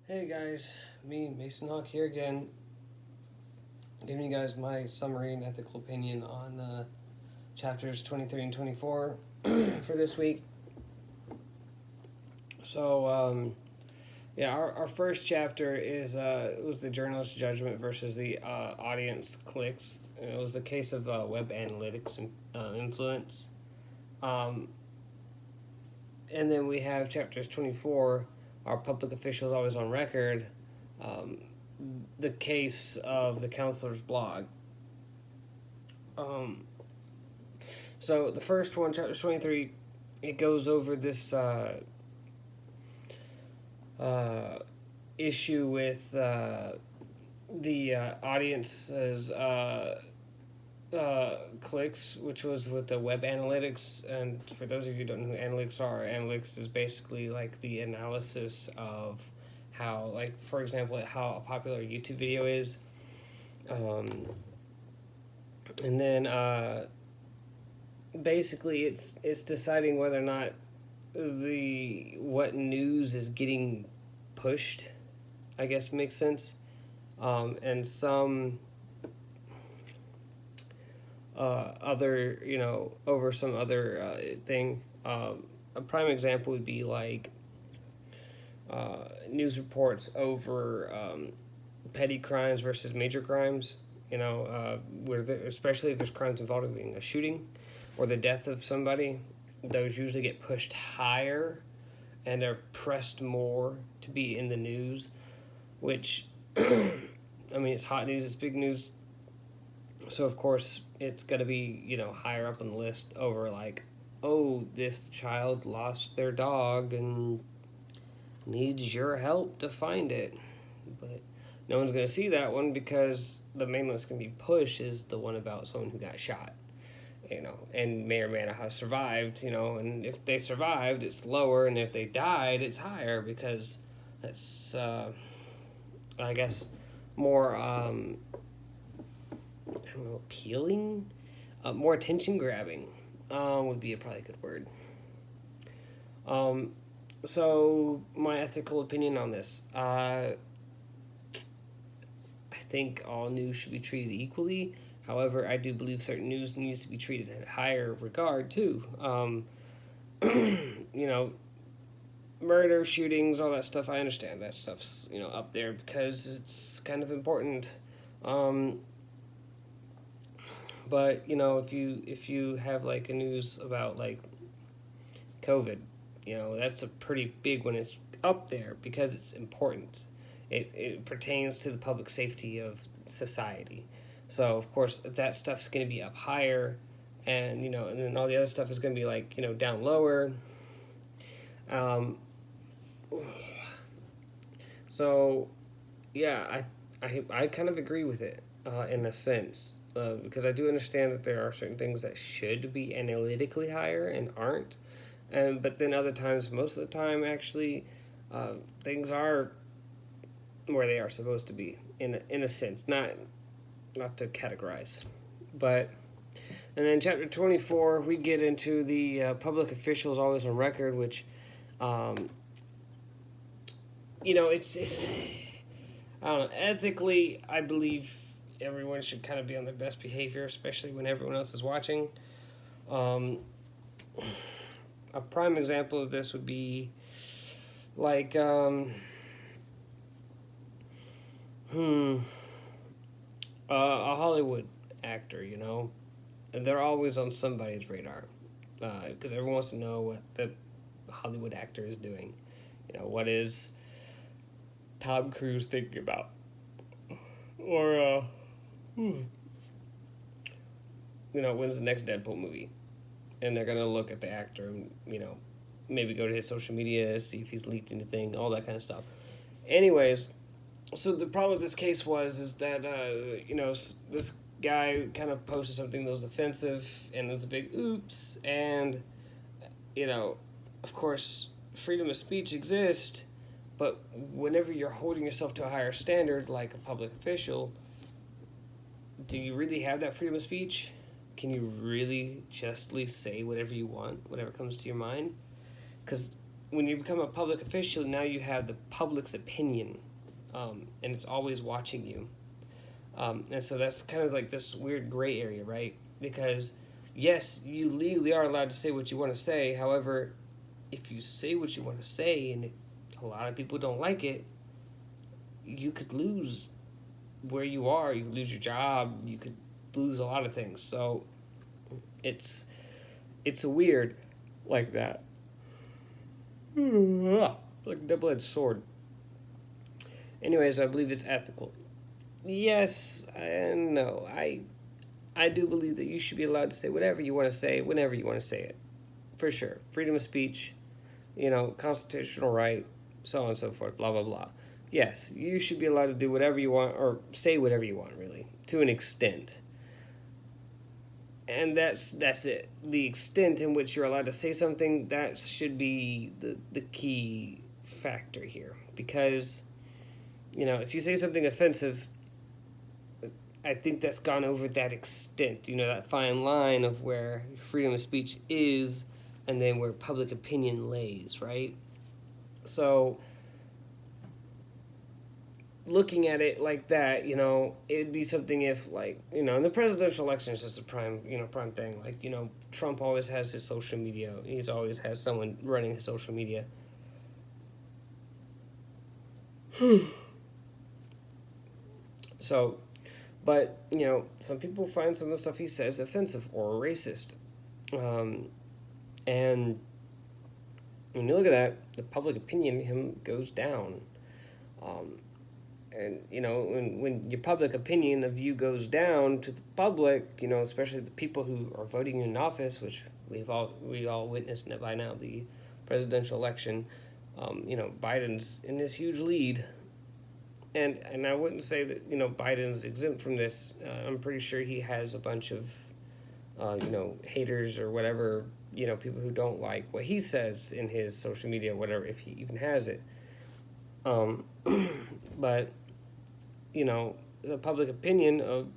Hey guys, me, Mason Hawk here again, giving you guys my summary and ethical opinion on chapters 23 and 24 for this week. Our first chapter is it was the journalist judgment versus the audience clicks. It was the case of web analytics and influence. Um, and then we have chapters 24, our public officials always on record, um, the case of the counselor's blog. Um, so the first one, chapter 23, it goes over this uh, issue with the audience's clicks, which was with the web analytics. And for those of you who don't know who analytics are, analytics is basically like the analysis of how, like, for example, how a popular YouTube video is. And then basically it's deciding whether or not the what news is getting pushed, I guess makes sense. And some other, over some other thing. A prime example would be like news reports over petty crimes versus major crimes. Especially if there's crimes involving a shooting or the death of somebody, those usually get pushed higher and are pressed more to be in the news, which, I mean, it's hot news, it's big news. So, of course, it's going to be, higher up on the list over, like, oh, this child lost their dog and needs your help to find it. But no one's going to see that one because the main one that's going to be pushed is the one about someone who got shot, and may or may not have survived, and if they survived, it's lower, and if they died, it's higher because that's, I guess, more, I don't know, appealing, more attention grabbing, would be probably a good word. So my ethical opinion on this, I think all news should be treated equally. However, I do believe certain news needs to be treated in higher regard too. You know, murder, shootings, all that stuff. I understand that stuff's up there because it's kind of important. Um, but if you have like a news about like COVID, that's a pretty big one. It's up there because it's important. It pertains to the public safety of society. So of course that stuff's going to be up higher, and then all the other stuff is going to be like down lower. Um, so yeah, I kind of agree with it in a sense, because I do understand that there are certain things that should be analytically higher and aren't, but then other times, most of the time, actually, things are where they are supposed to be in a sense, not to categorize, but. And then chapter 24, we get into the public officials always on record, which, um, it's I don't know. Ethically, I believe everyone should kind of be on their best behavior, especially when everyone else is watching. Um, a prime example of this would be like, hmm, a Hollywood actor, and they're always on somebody's radar because everyone wants to know what the Hollywood actor is doing. What is Tom Cruise thinking about? Or, when's the next Deadpool movie? And they're going to look at the actor and, maybe go to his social media, see if he's leaked anything, all that kind of stuff. Anyways, so the problem with this case is that, this guy kind of posted something that was offensive and it was a big oops. And, of course, freedom of speech exists, but whenever you're holding yourself to a higher standard, like a public official, do you really have that freedom of speech? Can you really justly say whatever you want, whatever comes to your mind? Because when you become a public official, now you have the public's opinion, and it's always watching you. And so that's kind of like this weird gray area, right? Because, yes, you legally are allowed to say what you want to say. However, if you say what you want to say and a lot of people don't like it, you could lose where you are. You could lose your job. You could lose a lot of things. So it's a weird like that. It's like a double-edged sword. Anyways, I believe it's ethical. Yes and no. I do believe that you should be allowed to say whatever you want to say, whenever you want to say it. For sure. Freedom of speech, constitutional right, so on and so forth, blah, blah, blah. Yes, you should be allowed to do whatever you want, or say whatever you want, really, to an extent. And that's it. The extent in which you're allowed to say something, that should be the key factor here. Because, if you say something offensive, I think that's gone over that extent, that fine line of where freedom of speech is and then where public opinion lays, right? So, looking at it like that, it'd be something if, in the presidential election is just a prime thing. Trump always has his social media. He's always has someone running his social media. So, but, some people find some of the stuff he says offensive or racist. And when you look at that, the public opinion of him goes down. And, when your public opinion of you goes down to the public, especially the people who are voting in office, which we all witnessed by now, the presidential election, Biden's in this huge lead. And I wouldn't say that, Biden's exempt from this. I'm pretty sure he has a bunch of, haters or whatever, people who don't like what he says in his social media, whatever, if he even has it. But, the public opinion of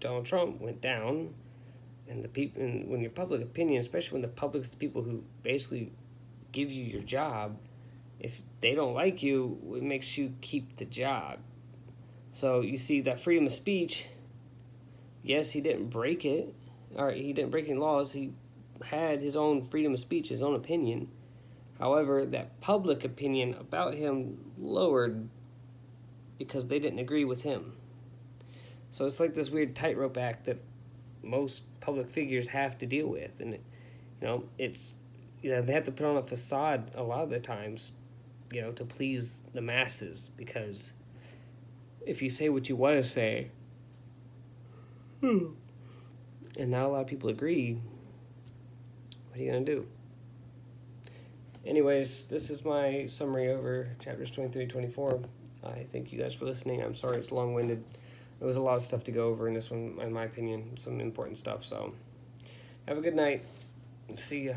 Donald Trump went down, and when your public opinion, especially when the public's the people who basically give you your job, if they don't like you, it makes you keep the job. So you see that freedom of speech, yes, he didn't break it, or he didn't break any laws. He had his own freedom of speech, his own opinion. However, that public opinion about him lowered because they didn't agree with him. So it's like this weird tightrope act that most public figures have to deal with. And, they have to put on a facade a lot of the times, to please the masses. Because if you say what you want to say, and not a lot of people agree, what are you going to do? Anyways, this is my summary over chapters 23 and 24. I thank you guys for listening. I'm sorry it's long-winded. There was a lot of stuff to go over in this one, in my opinion, some important stuff. So have a good night. See ya.